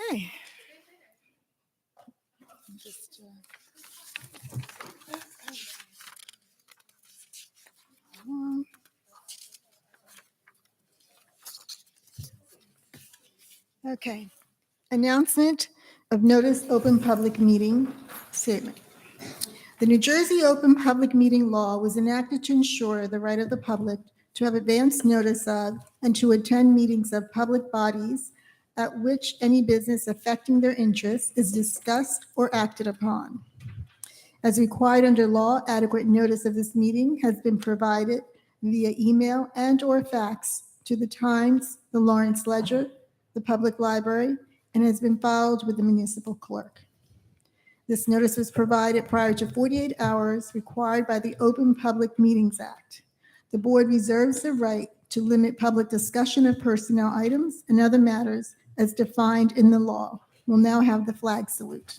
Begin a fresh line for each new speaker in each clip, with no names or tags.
Okay. Just, okay. Announcement of notice open public meeting statement. The New Jersey Open Public Meeting Law was enacted to ensure the right of the public to have advance notice of and to attend meetings of public bodies at which any business affecting their interests is discussed or acted upon. As required under law, adequate notice of this meeting has been provided via email and/or fax to the Times, the Lawrence Ledger, the Public Library, and has been filed with the municipal clerk. This notice was provided prior to 48 hours required by the Open Public Meetings Act. The board reserves the right to limit public discussion of personnel items and other matters as defined in the law. We'll now have the flag salute.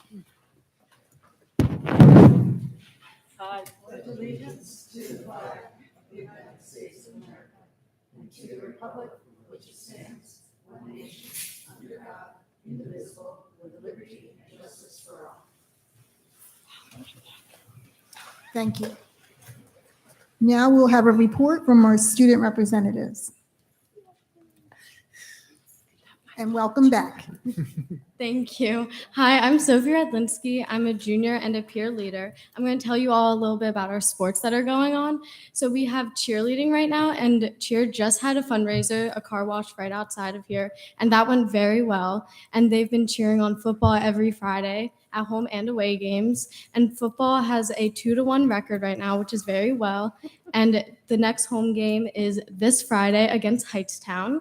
I pledge allegiance to the flag of the United States of America and to the republic for which it stands, one nation, under God, indivisible, with liberty and justice for all.
Thank you. Now we'll have a report from our student representatives. And welcome back.
Thank you. Hi, I'm Sophie Radlinsky. I'm a junior and a peer leader. I'm going to tell you all a little bit about our sports that are going on. So we have cheerleading right now, and cheer just had a fundraiser, a car wash right outside of here, and that went very well. And they've been cheering on football every Friday at home and away games. And football has a 2-1 record right now, which is very well. And the next home game is this Friday against Heightstown.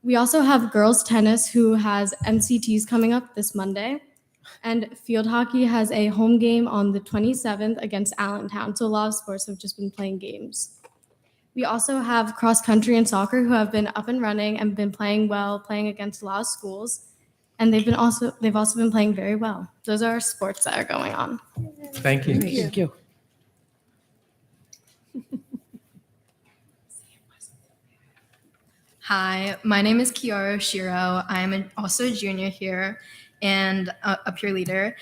We also have girls tennis, who has MCTs coming up this Monday, and field hockey has a home game on the 27th against Allentown. So a lot of sports have just been playing games. We also have cross country and soccer, who have been up and running and been playing well, playing against a lot of schools, and they've also been playing very well. Those are our sports that are going on.
Thank you.
Thank you.
Hi, my name is Kiara Shiro. I'm also a junior here and a peer leader.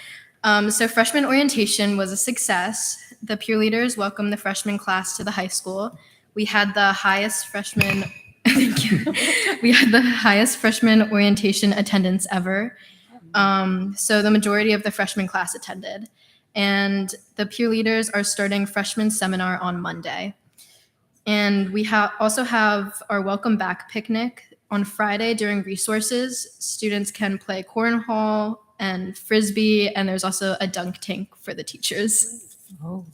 So freshman orientation was a success. The peer leaders welcomed the freshman class to the high school. We had the highest freshman thank you. We had the highest freshman orientation attendance ever. So the majority of the freshman class attended. And the peer leaders are starting freshman seminar on Monday. And we also have our welcome back picnic on Friday during resources. Students can play cornhole and frisbee, and there's also a dunk tank for the teachers.
Oh.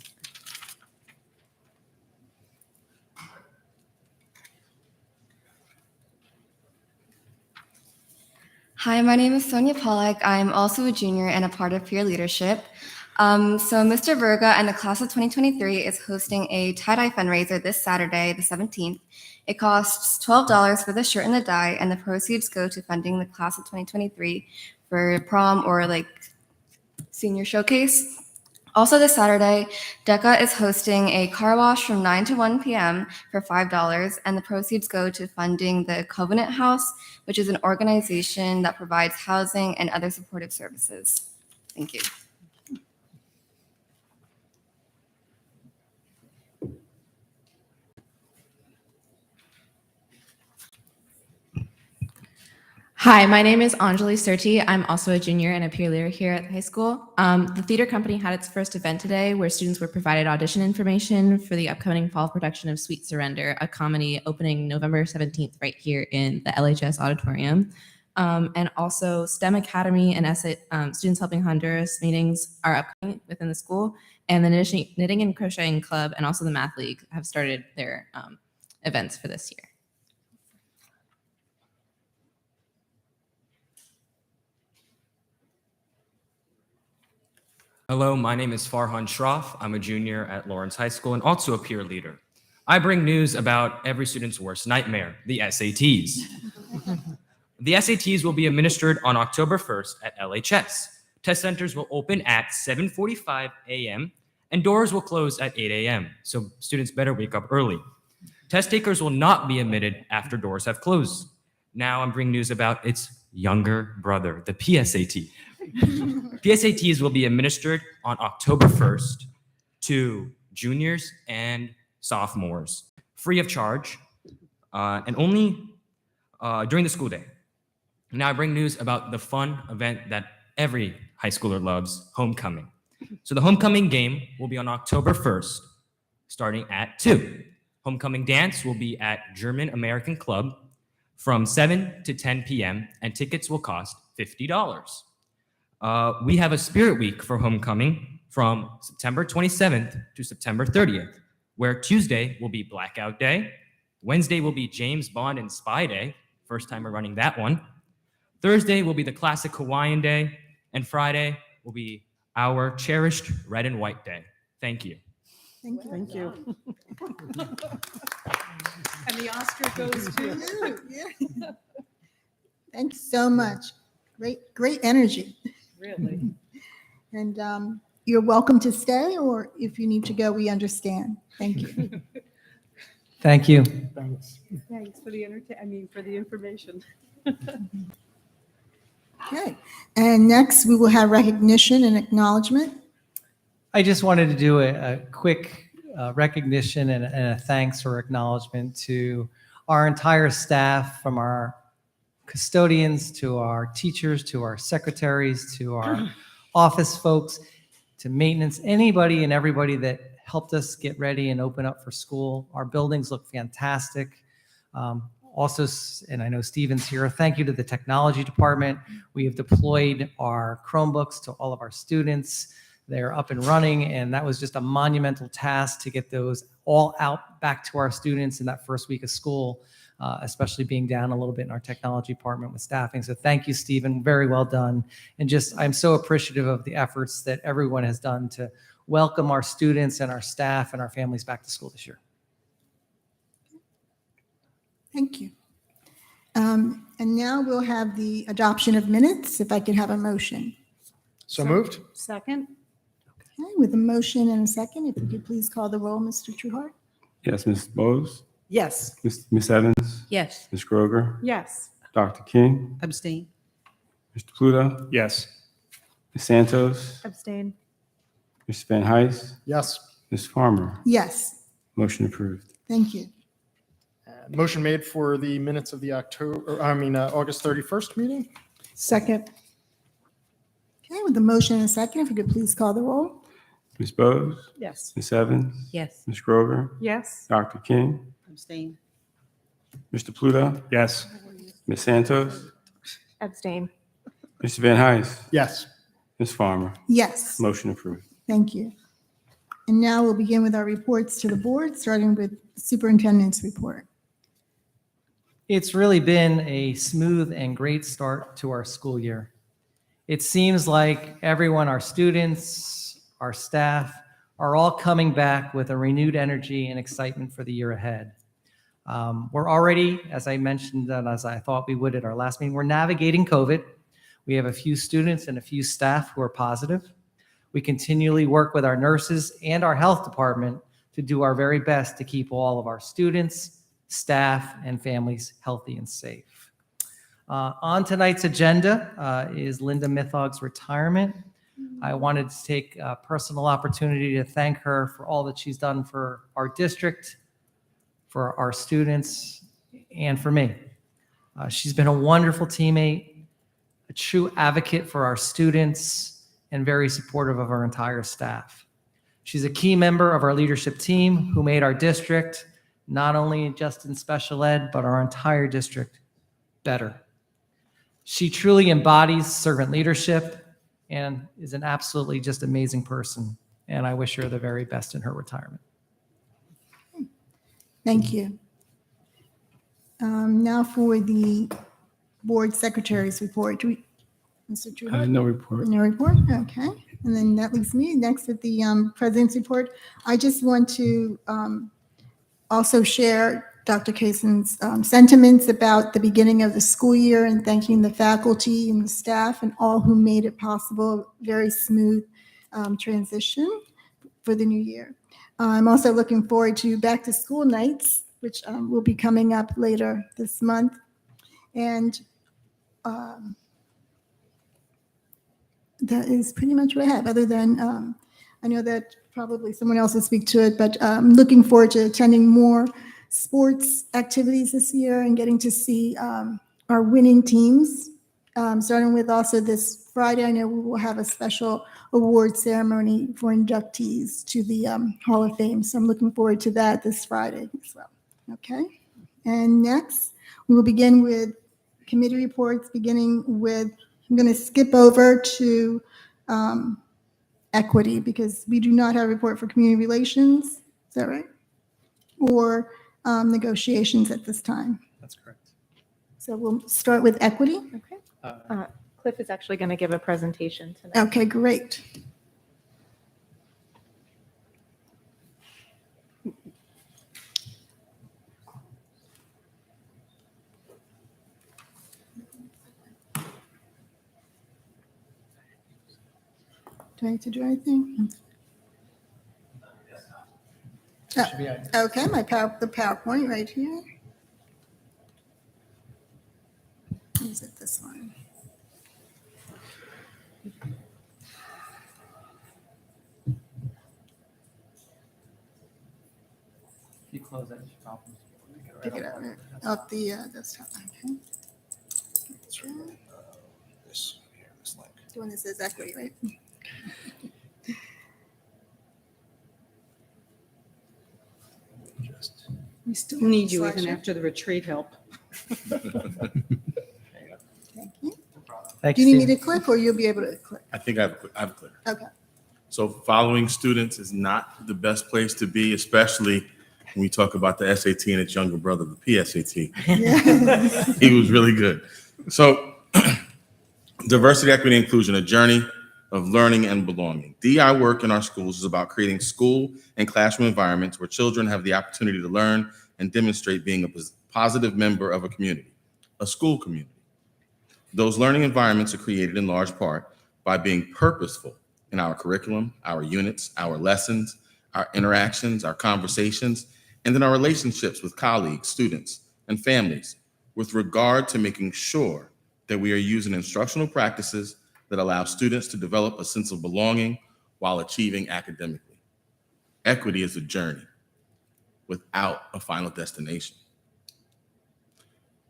Hi, my name is Sonia Pollack. I'm also a junior and a part of peer leadership. So Mr. Verga and the class of 2023 is hosting a tie-dye fundraiser this Saturday, the 17th. It costs $12 for the shirt and the dye, and the proceeds go to funding the class of 2023 for prom or like senior showcase. Also this Saturday, DECA is hosting a car wash from 9 to 1 p.m. for $5, and the proceeds go to funding the Covenant House, which is an organization that provides housing and other supportive services. Thank you.
Hi, my name is Anjali Surti. I'm also a junior and a peer leader here at the high school. The theater company had its first event today where students were provided audition information for the upcoming fall production of Sweet Surrender, a comedy opening November 17th right here in the LHS auditorium. And also STEM Academy and Students Helping Honduras meetings are upcoming within the school. And the Knitting and Crocheting Club and also the Math League have started their events for this year.
Hello, my name is Farhan Shroff. I'm a junior at Lawrence High School and also a peer leader. I bring news about every student's worst nightmare, the SATs. The SATs will be administered on October 1st at LHS. Test centers will open at 7:45 a.m. and doors will close at 8 a.m. So students better wake up early. Test takers will not be admitted after doors have closed. Now I'm bringing news about it's younger brother, the PSAT. PSATs will be administered on October 1st to juniors and sophomores, free of charge, and only during the school day. Now I bring news about the fun event that every high schooler loves, homecoming. So the homecoming game will be on October 1st, starting at 2. Homecoming dance will be at German American Club from 7 to 10 p.m., and tickets will cost $50. We have a spirit week for homecoming from September 27th to September 30th, where Tuesday will be Blackout Day, Wednesday will be James Bond and Spy Day, first time we're running that one. Thursday will be the classic Hawaiian Day, and Friday will be our cherished Red and White Day. Thank you.
Thank you.
Thank you. And the Oscar goes to
Yeah. Thanks so much. Great energy.
really.
And you're welcome to stay, or if you need to go, we understand. Thank you.
Thank you.
Thanks for the for the information.
Okay. And next, we will have recognition and acknowledgement.
I just wanted to do a quick recognition and a thanks or acknowledgement to our entire staff, from our custodians to our teachers to our secretaries to our office folks to maintenance, anybody and everybody that helped us get ready and open up for school. Our buildings look fantastic. Also, and I know Steven's here, thank you to the technology department. We have deployed our Chromebooks to all of our students. They're up and running, and that was just a monumental task to get those all out back to our students in that first week of school, especially being down a little bit in our technology department with staffing. So thank you, Stephen, very well done. And just, I'm so appreciative of the efforts that everyone has done to welcome our students and our staff and our families back to school this year.
Thank you. And now we'll have the adoption of minutes, if I could have a motion.
So moved?
Second?
Okay, with a motion and a second, if you could please call the roll, Mr. Trueheart.
Yes, Ms. Bose,
Yes.
Ms. Evans,
Yes.
Ms. Groger,
Yes.
Dr. King,
Abstain.
Mr. Pluto,
Yes.
Ms. Santos,
Abstain.
Mr. Van Heist,
Yes.
Ms. Farmer.
Yes,
Motion approved.
thank you.
Motion made for the minutes of the August 31st meeting?
Second?
Okay, with a motion and a second, if you could please call the roll.
Ms. Bose,
Yes.
Ms. Evans,
Yes.
Ms. Groger,
Yes.
Dr. King,
Abstain.
Mr. Pluto,
Yes.
Ms. Santos,
Abstain.
Mr. Van Heist,
Yes.
Ms. Farmer.
Yes,
Motion approved.
thank you. And now we'll begin with our reports to the board, starting with Superintendent's Report.
It's really been a smooth and great start to our school year. It seems like everyone, our students, our staff, are all coming back with a renewed energy and excitement for the year ahead. We're already, as I mentioned, and as I thought we would at our last meeting, we're navigating COVID. We have a few students and a few staff who are positive. We continually work with our nurses and our health department to do our very best to keep all of our students, staff, and families healthy and safe. On tonight's agenda is Linda Mithog's retirement. I wanted to take a personal opportunity to thank her for all that she's done for our district, for our students, and for me. She's been a wonderful teammate, a true advocate for our students, and very supportive of our entire staff. She's a key member of our leadership team who made our district, not only just in special ed, but our entire district, better. She truly embodies servant leadership and is an absolutely just amazing person. And I wish her the very best in her retirement.
Thank you. Now for the board secretary's report. Do we, Mr. Trueheart?
No report.
No report, okay. And then that leaves me next with the president's report. I just want to also share Dr. Kaysen's sentiments about the beginning of the school year and thanking the faculty and the staff and all who made it possible. Very smooth transition for the new year. I'm also looking forward to back to school nights, which will be coming up later this month. And that is pretty much what I have, other than I know that probably someone else will speak to it, but I'm looking forward to attending more sports activities this year and getting to see our winning teams. Starting with also this Friday, I know we will have a special award ceremony for inductees to the Hall of Fame. So I'm looking forward to that this Friday as well. Okay. And next, we will begin with committee reports, beginning with, I'm going to skip over to equity because we do not have a report for community relations. Is that right? Or negotiations at this time.
That's correct.
So we'll start with equity.
Okay. Cliff is actually going to give a presentation tonight.
Okay, great. Do I need to do anything? Oh,
Should be on.
okay, the PowerPoint right here. Is it this one?
If you close that, you should probably
Pick it up off the desktop. Okay. The one that says equity, right?
We still need you even
Slideshow.
after the retreat help.
Thank you.
Thank
Do you need me
Steve.
to click or you'll be able to click?
I think I have a clicker.
Okay.
So following students is not the best place to be, especially when we talk about the SAT and its younger brother, the PSAT.
Yeah.
He was really good. So diversity, equity, and inclusion, a journey of learning and belonging. DEI work in our schools is about creating school and classroom environments where children have the opportunity to learn and demonstrate being a positive member of a community, a school community. Those learning environments are created in large part by being purposeful in our curriculum, our units, our lessons, our interactions, our conversations, and in our relationships with colleagues, students, and families with regard to making sure that we are using instructional practices that allow students to develop a sense of belonging while achieving academically. Equity is a journey without a final destination.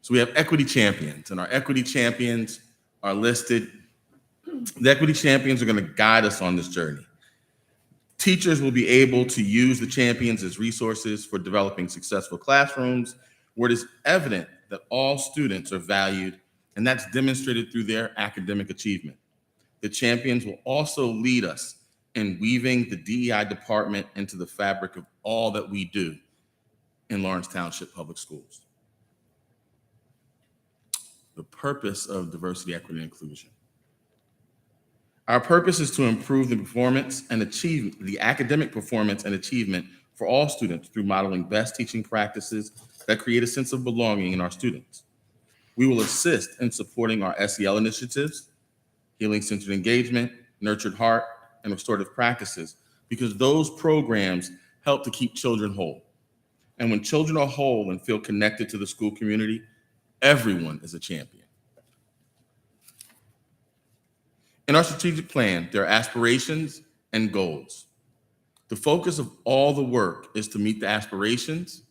So we have equity champions, and our equity champions are listed. The equity champions are going to guide us on this journey. Teachers will be able to use the champions as resources for developing successful classrooms where it is evident that all students are valued, and that's demonstrated through their academic achievement. The champions will also lead us in weaving the DEI department into the fabric of all that we do in Lawrence Township Public Schools. The purpose of diversity, equity, and inclusion. Our purpose is to improve the performance and achieve the academic performance and achievement for all students through modeling best teaching practices that create a sense of belonging in our students. We will assist in supporting our SEL initiatives, healing-centered engagement, nurtured heart, and restorative practices, because those programs help to keep children whole. And when children are whole and feel connected to the school community, everyone is a champion. In our strategic plan, there are aspirations and goals. The focus of all the work is to meet the aspirations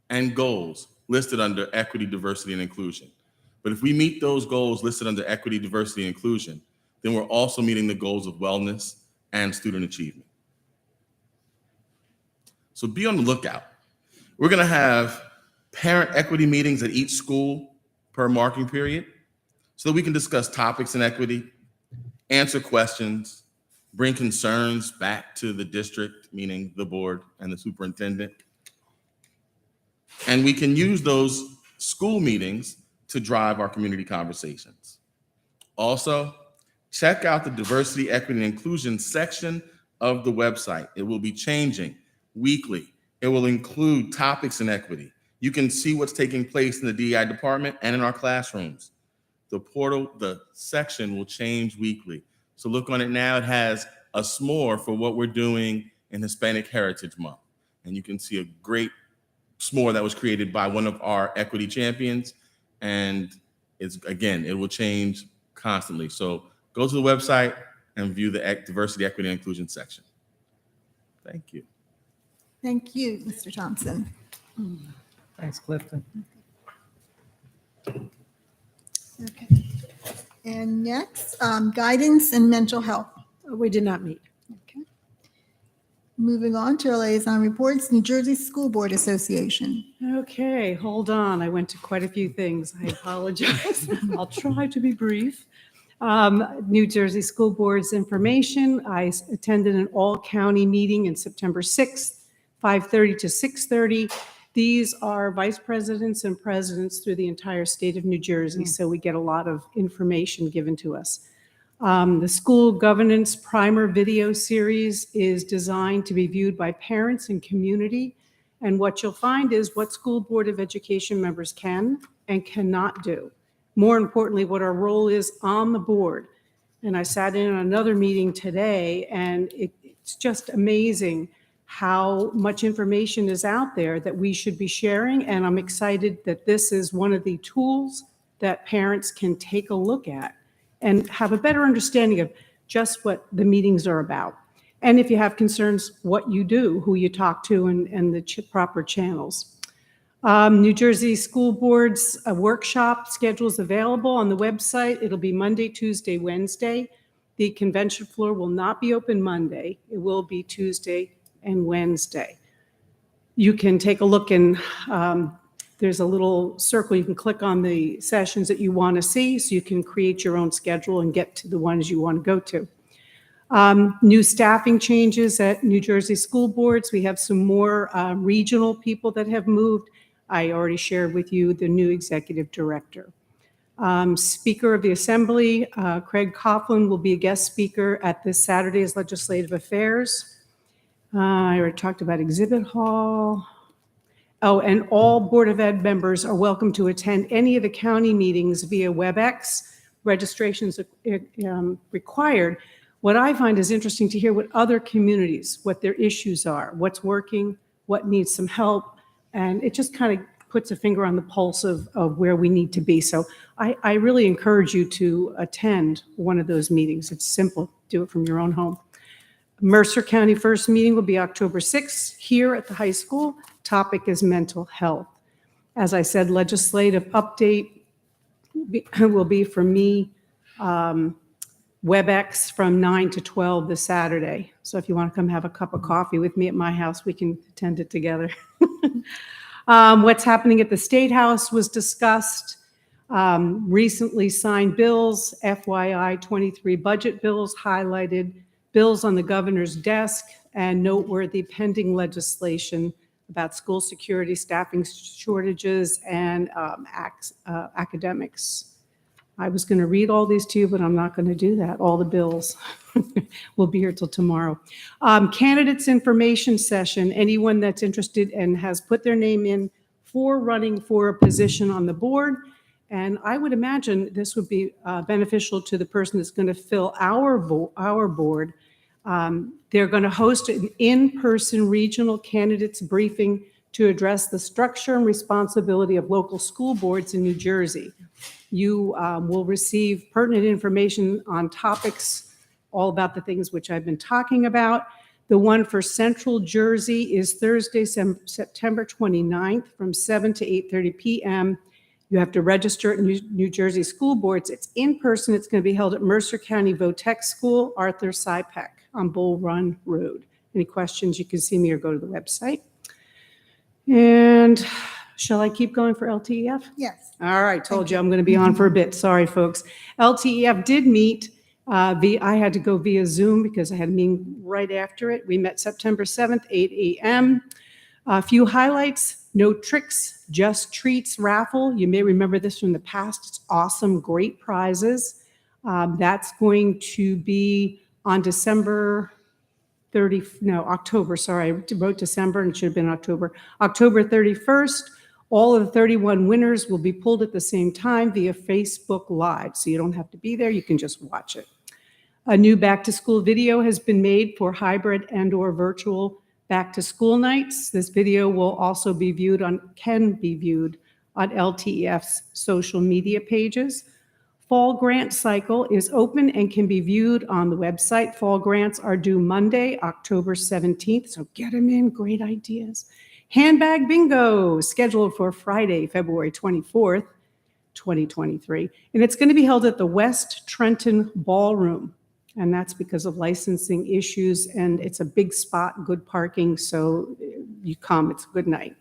and goals listed under equity, diversity, and inclusion. But if we meet those goals listed under equity, diversity, and inclusion, then we're also meeting the goals of wellness and student achievement. So be on the lookout. We're going to have parent equity meetings at each school per marking period so that we can discuss topics in equity, answer questions, bring concerns back to the district, meaning the board and the superintendent. And we can use those school meetings to drive our community conversations. Also, check out the diversity, equity, and inclusion section of the website. It will be changing weekly. It will include topics in equity. You can see what's taking place in the DEI department and in our classrooms. The portal, the section will change weekly. So look on it now. It has a s'more for what we're doing in Hispanic Heritage Month. And you can see a great s'more that was created by one of our equity champions. And It will change constantly. So go to the website and view the diversity, equity, and inclusion section. Thank you.
Thank you, Mr. Thompson.
Thanks, Clifton.
Okay. And next, guidance and mental health.
We did not meet.
Okay. Moving on to our liaison reports, New Jersey School Board Association.
Okay, hold on. I went to quite a few things. I apologize. I'll try to be brief. New Jersey School Board's information. I attended an all-county meeting in September 6th, 5:30 to 6:30. These are vice presidents and presidents through the entire state of New Jersey, so we get a lot of information given to us. The school governance primer video series is designed to be viewed by parents and community. And what you'll find is what school board of education members can and cannot do. More importantly, what our role is on the board. And I sat in on another meeting today, and it's just amazing how much information is out there that we should be sharing. And I'm excited that this is one of the tools that parents can take a look at and have a better understanding of just what the meetings are about. And if you have concerns, what you do, who you talk to, and the proper channels. New Jersey School Board's workshop schedule is available on the website. It'll be Monday, Tuesday, Wednesday. The convention floor will not be open Monday. It will be Tuesday and Wednesday. You can take a look, and there's a little circle. You can click on the sessions that you want to see, so you can create your own schedule and get to the ones you want to go to. New staffing changes at New Jersey School Boards. We have some more regional people that have moved. I already shared with you the new executive director. Speaker of the Assembly, Craig Coughlin, will be a guest speaker at this Saturday's Legislative Affairs. I already talked about Exhibit Hall. Oh, and all Board of Ed members are welcome to attend any of the county meetings via WebEx. Registrations required. What I find is interesting to hear what other communities, what their issues are, what's working, what needs some help, and it just kind of puts a finger on the pulse of where we need to be. So I really encourage you to attend one of those meetings. It's simple. Do it from your own home. Mercer County first meeting will be October 6th here at the high school. Topic is mental health. As I said, legislative update will be for me, WebEx from 9 to 12 this Saturday. So if you want to come have a cup of coffee with me at my house, we can attend it together. What's happening at the State House was discussed. Recently signed bills, FYI 23 budget bills highlighted, bills on the governor's desk, and noteworthy pending legislation about school security, staffing shortages, and academics. I was going to read all these to you, but I'm not going to do that. All the bills will be here till tomorrow. Candidates information session. Anyone that's interested and has put their name in for running for a position on the board. And I would imagine this would be beneficial to the person that's going to fill our board. They're going to host an in-person regional candidates briefing to address the structure and responsibility of local school boards in New Jersey. You will receive pertinent information on topics all about the things which I've been talking about. The one for Central Jersey is Thursday, September 29th from 7 to 8:30 p.m. You have to register at New Jersey School Boards. It's in person. It's going to be held at Mercer County Votech School, Arthur Sypek on Bull Run Road. Any questions, you can see me or go to the website. And shall I keep going for LTEF?
Yes.
All right, told you I'm going to be on for a bit. Sorry, folks. LTEF did meet. I had to go via Zoom because I had a meeting right after it. We met September 7th, 8 a.m. A few highlights: no tricks, just treats raffle. You may remember this from the past. It's awesome, great prizes. That's going to be on October, sorry, I wrote December and it should have been October. October 31st, all of the 31 winners will be pulled at the same time via Facebook Live. So you don't have to be there, you can just watch it. A new back to school video has been made for hybrid and/or virtual back to school nights. This video will also be can be viewed on LTEF's social media pages. Fall grant cycle is open and can be viewed on the website. Fall grants are due Monday, October 17th, so get them in, great ideas. Handbag bingo scheduled for Friday, February 24th, 2023, and it's going to be held at the West Trenton Ballroom, and that's because of licensing issues, and it's a big spot, good parking, so you come, it's a good night.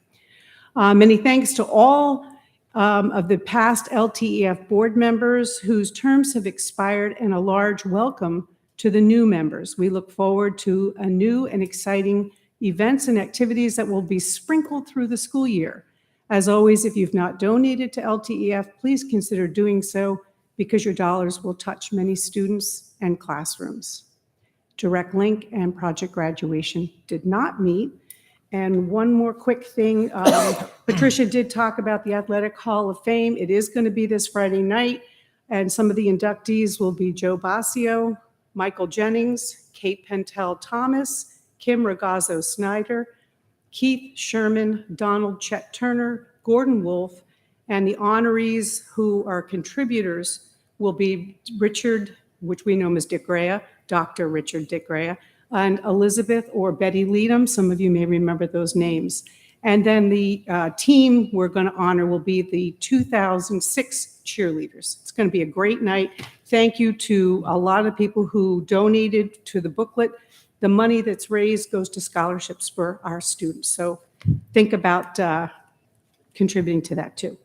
Many thanks to all of the past LTEF board members whose terms have expired, and a large welcome to the new members. We look forward to a new and exciting events and activities that will be sprinkled through the school year. As always, if you've not donated to LTEF, please consider doing so because your dollars will touch many students and classrooms. Direct Link and Project Graduation did not meet. And one more quick thing, Patricia did talk about the Athletic Hall of Fame. It is going to be this Friday night, and some of the inductees will be Joe Basio, Michael Jennings, Kate Pentel Thomas, Kim Ragazzo Snyder, Keith Sherman, Donald Chet Turner, Gordon Wolf, and the honorees who are contributors will be Richard, which we know as Dick Rea, Dr. Richard Dick Rea, and Elizabeth or Betty Leadham. Some of you may remember those names. And then the team we're going to honor will be the 2006 cheerleaders. It's going to be a great night. Thank you to a lot of people who donated to the booklet. The money that's raised goes to scholarships for our students. So think about contributing to that too.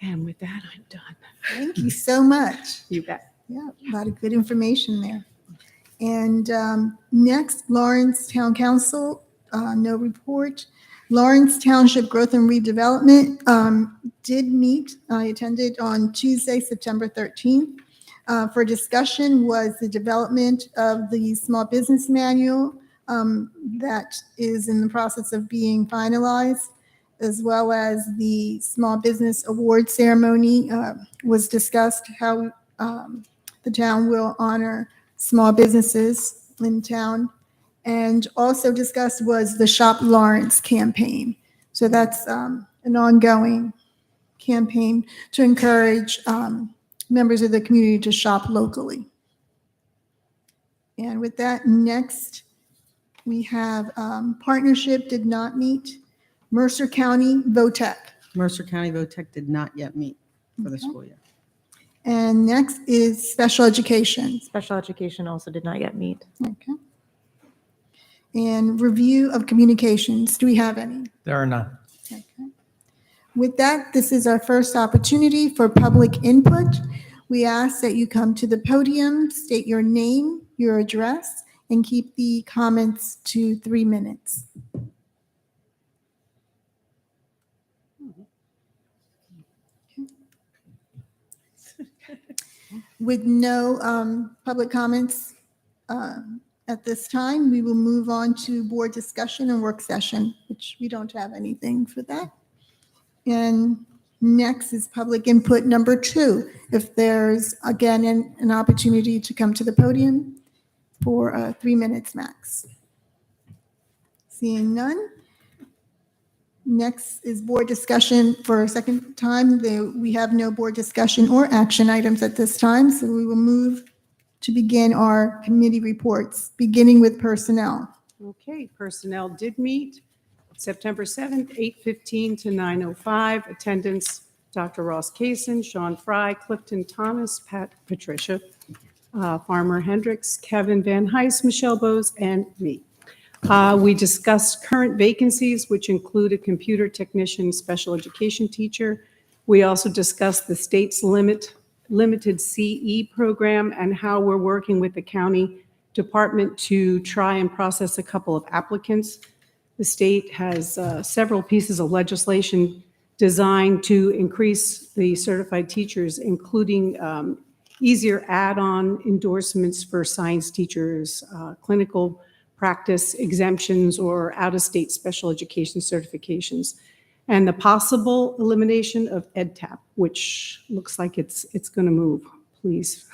And with that, I'm done.
Thank you so much.
You bet.
Yeah, a lot of good information there. And next, Lawrence Town Council, no report. Lawrence Township Growth and Redevelopment did meet. I attended on Tuesday, September 13th. For discussion was the development of the small business manual that is in the process of being finalized, as well as the small business award ceremony was discussed, how the town will honor small businesses in town. And also discussed was the Shop Lawrence campaign. So that's an ongoing campaign to encourage members of the community to shop locally. And with that, next we have partnership did not meet. Mercer County VOTEC.
Mercer County VOTEC did not yet meet for the school year.
And next is special education.
Special education also did not yet meet.
Okay. And review of communications. Do we have any?
There are none.
Okay. With that, this is our first opportunity for public input. We ask that you come to the podium, state your name, your address, and keep the comments to 3 minutes. With no public comments at this time, we will move on to board discussion and work session, which we don't have anything for that. And next is public input number 2. If there's, again, an opportunity to come to the podium for 3 minutes max. Seeing none. Next is board discussion for a second time. We have no board discussion or action items at this time, so we will move to begin our committee reports, beginning with personnel.
Okay, personnel did meet September 7th, 8:15 to 9:05. Attendance, Dr. Ross Kaysen, Sean Fry, Clifton Thomas, Patricia, Farmer Hendricks, Kevin Van Heist, Michelle Bose, and me. We discussed current vacancies, which include a computer technician, special education teacher. We also discussed the state's limited CE program and how we're working with the county department to try and process a couple of applicants. The state has several pieces of legislation designed to increase the certified teachers, including easier add-on endorsements for science teachers, clinical practice exemptions, or out-of-state special education certifications, and the possible elimination of EdTap, which looks like it's going to move, please.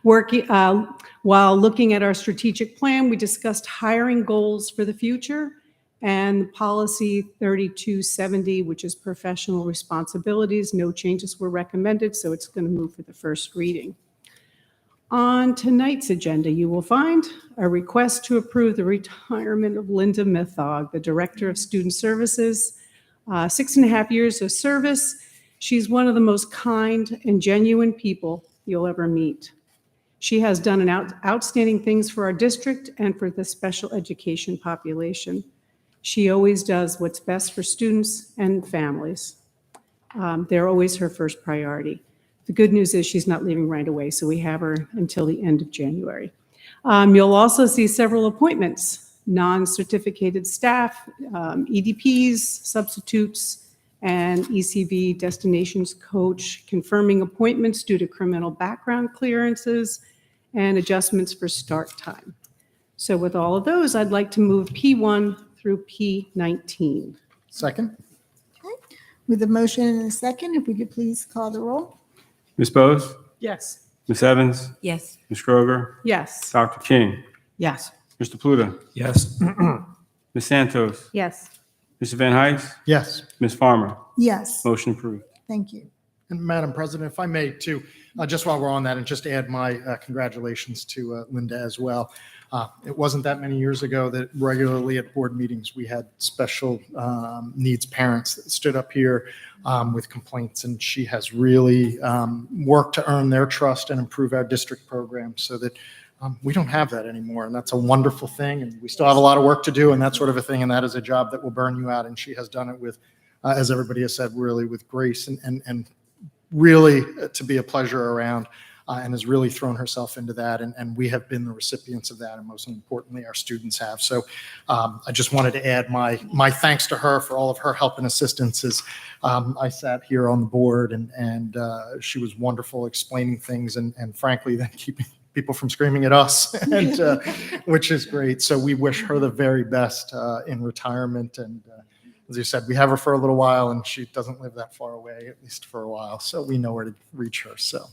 While looking at our strategic plan, we discussed hiring goals for the future And policy 3270, which is professional responsibilities, no changes were recommended, so it's going to move for the first reading. On tonight's agenda, you will find a request to approve the retirement of Linda Mithog, the Director of Student Services. 6.5 years of service. She's one of the most kind and genuine people you'll ever meet. She has done outstanding things for our district and for the special education population. She always does what's best for students and families. They're always her first priority. The good news is she's not leaving right away, so we have her until the end of January. You'll also see several appointments, non-certificated staff, EDPs, substitutes, and ECV destinations coach, confirming appointments due to criminal background clearances, and adjustments for start time. So with all of those, I'd like to move P1 through P19.
Second?
With a motion and a second, if we could please call the roll.
Ms. Bose?
Yes.
Ms. Evans?
Yes.
Ms. Kroger?
Yes.
Dr. King?
Yes.
Mr. Pluta?
Yes.
Ms. Santos?
Yes.
Mr. Van Heist?
Yes.
Ms. Farmer?
Yes,
Motion approved.
thank you.
And Madam President, if I may too, just while we're on that, and just add my congratulations to Linda as well. It wasn't that many years ago that regularly at board meetings, we had special needs parents that stood up here with complaints, and she has really worked to earn their trust and improve our district program so that we don't have that anymore. And that's a wonderful thing. And we still have a lot of work to do and that sort of a thing. And that is a job that will burn you out. And she has done it with, as everybody has said, really with grace and really to be a pleasure around, and has really thrown herself into that. And we have been the recipients of that. And most importantly, our students have. So I just wanted to add my thanks to her for all of her help and assistance as I sat here on the board, and she was wonderful explaining things and frankly, then keeping people from screaming at us, and which is great. So we wish her the very best in retirement. And as you said, we have her for a little while, and she doesn't live that far away, at least for a while. So we know where to reach her. So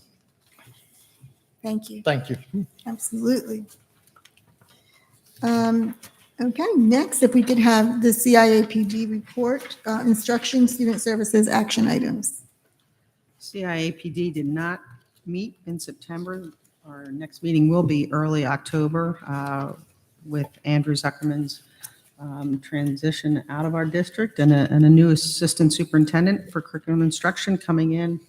Thank you.
thank you.
Absolutely. Okay, next, if we could have the CIAPD report, instruction, student services, action items.
CIAPD did not meet in September. Our next meeting will be early October with Andrew Zuckerman's transition out of our district and a new assistant superintendent for curriculum instruction coming in.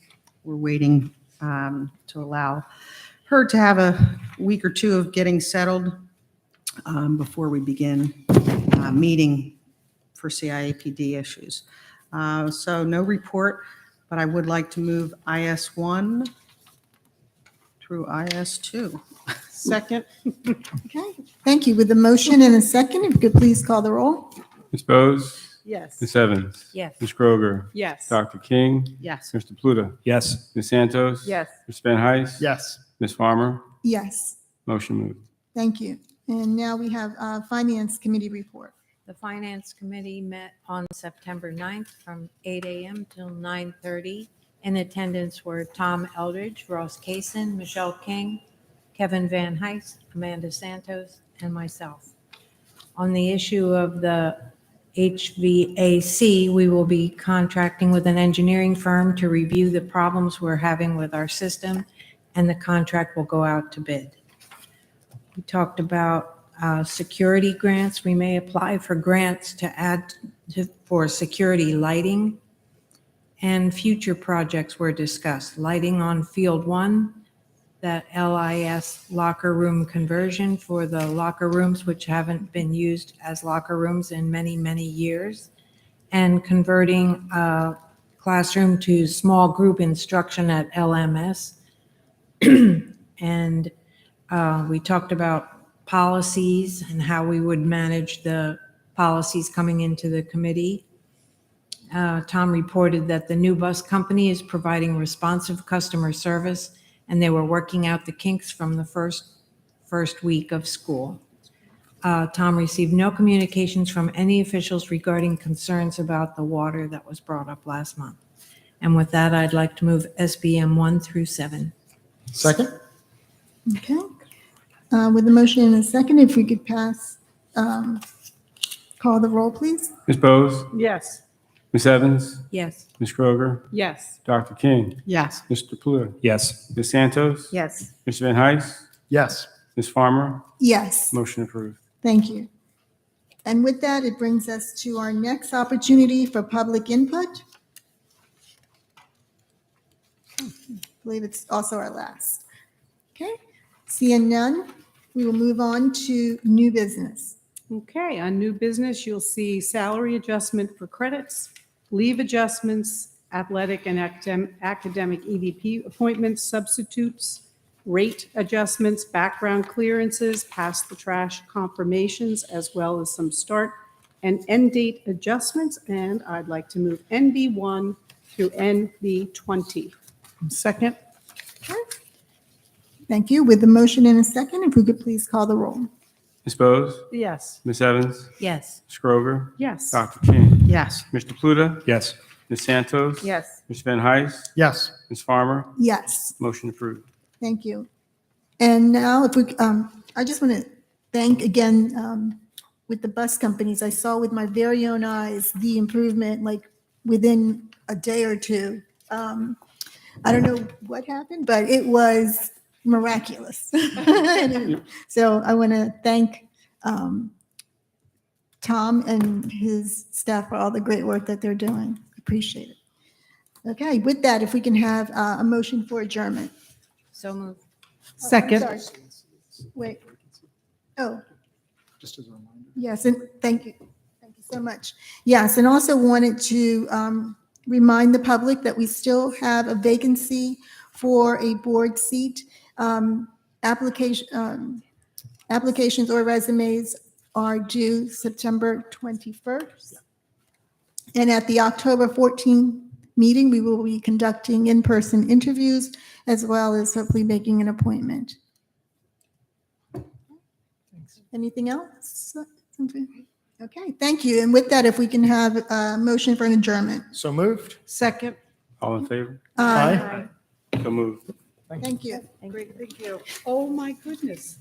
We're waiting to allow her to have a week or two of getting settled before we begin meeting for CIAPD issues. So no report, but I would like to move IS1 through IS2.
Second.
Okay, thank you. With the motion and a second, if you could please call the roll.
Ms. Bose?
Yes.
Ms. Evans?
Yes.
Ms. Kroger?
Yes.
Dr. King?
Yes.
Mr. Pluta?
Yes.
Ms. Santos?
Yes.
Mr. Van Heist?
Yes.
Ms. Farmer?
Yes,
Motion moved.
thank you. And now we have Finance Committee report.
The Finance Committee met on September 9th from 8 a.m. till 9:30. In attendance were Tom Eldridge, Ross Kaysen, Michelle King, Kevin Van Heist, Amanda Santos, and myself. On the issue of the HVAC, we will be contracting with an engineering firm to review the problems we're having with our system, and the contract will go out to bid. We talked about security grants. We may apply for grants to add for security lighting, and future projects were discussed. Lighting on Field 1, that LIS locker room conversion for the locker rooms which haven't been used as locker rooms in many, many years, and converting a classroom to small group instruction at LMS. And we talked about policies and how we would manage the policies coming into the committee. Tom reported that the new bus company is providing responsive customer service, and they were working out the kinks from the first week of school. Tom received no communications from any officials regarding concerns about the water that was brought up last month. And with that, I'd like to move SBM 1 through 7.
Second?
Okay. With the motion and a second, if we could pass Call the roll, please.
Ms. Bose,
Yes.
Ms. Evans,
Yes.
Ms. Kroger,
Yes.
Dr. King,
Yes.
Mr. Pluta,
Yes.
Ms. Santos,
Yes.
Mr. Van Heist,
Yes.
Ms. Farmer,
Yes.
motion approved.
Thank you. And with that, it brings us to our next opportunity for public input. I believe it's also our last. Okay, seeing none, we will move on to new business.
Okay, on new business, you'll see salary adjustment for credits, leave adjustments, athletic and academic EVP appointments, substitutes, rate adjustments, background clearances, pass the trash confirmations, as well as some start and end date adjustments. And I'd like to move NB1 through NB20. Second?
Thank you. With the motion in a second, if we could please call the roll.
Ms. Bose,
Yes.
Ms. Evans,
Yes.
Ms. Kroger,
Yes.
Dr. King,
Yes.
Mr. Pluta,
Yes.
Ms. Santos,
Yes.
Mr. Van Heist,
Yes.
Ms. Farmer,
Yes.
motion approved.
Thank you. And now if we, I just want to thank again, with the bus companies, I saw with my very own eyes the improvement like within a day or two. I don't know what happened, but it was miraculous. So I want to thank Tom and his staff for all the great work that they're doing. Appreciate it. Okay, with that, if we can have a motion for adjournment.
So moved.
Second.
Oh, I'm sorry. Wait. Oh,
Just as a reminder.
yes, and thank you. Thank you so much. Yes, and also wanted to remind the public that we still have a vacancy for a board seat. Applications or resumes are due September 21st. And at the October 14th meeting, we will be conducting in-person interviews as well as hopefully making an appointment. Anything else? Okay, thank you. And with that, if we can have a motion for an adjournment.
So moved.
Second.
All in favor?
Aye.
So moved.
Thank you.
Great, thank you. Oh, my goodness.